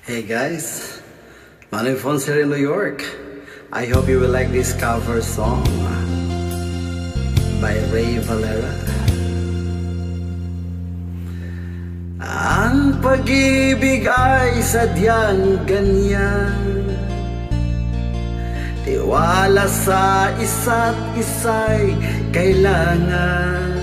Hey guys, Manny Fonz here in New York. I hope you will like this cover song by Ray Valera. Ang pag-ibig ay sadyang ganyan, tiwala sa isa't isa'y kailangan.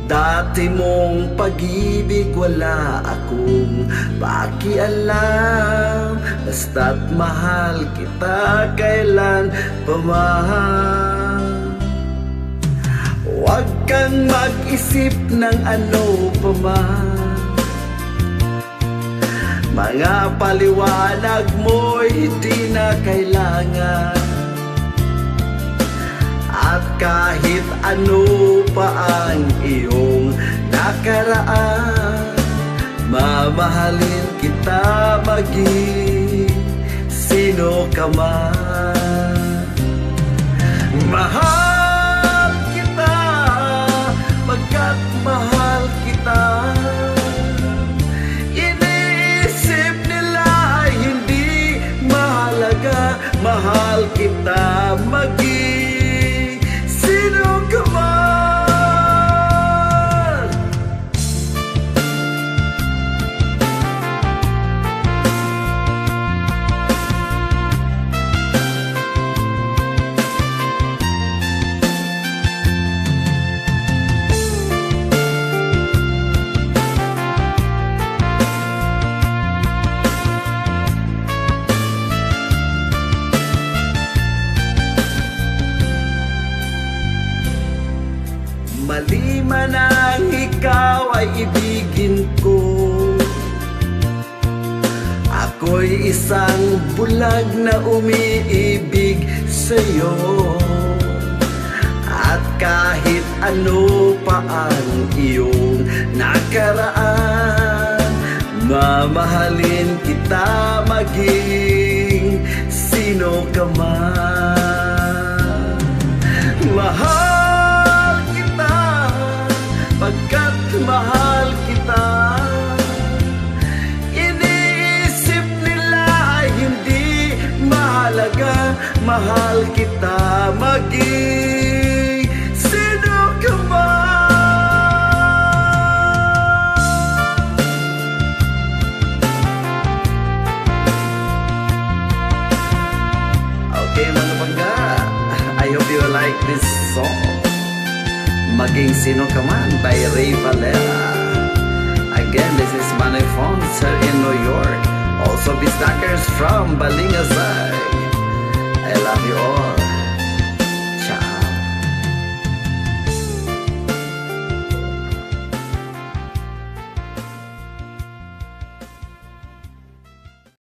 Dati mong pag-ibig wala akong pakialam, basta't mahal kita kailan pamahal. Huwag kang mag-isip ng ano pa man, mga paliwanag mo'y hindi na kailangan. At kahit ano pa ang iyong nakaraan, mamahalin kita maging sino ka man. Mahal kita pagkat mahal kita. Iniisip nila hindi mahalaga, mahal kita maging sino ka man. Mali man ang ikaw ay ibigin ko, ako'y isang bulag na umiibig sa'yo. At kahit ano pa ang iyong nakaraan, mamahalin kita maging sino ka man. Mahal pagkat mahal kita. Iniisip nila ay hindi mahalaga, mahal kita maging sino ka man. Okay mga bangga, I hope you like this song, Maging Sino Ka Man by Ray Valera. Again, this is Manny Fonz here in New York. Also Bistakers from Balingasay. I love you all.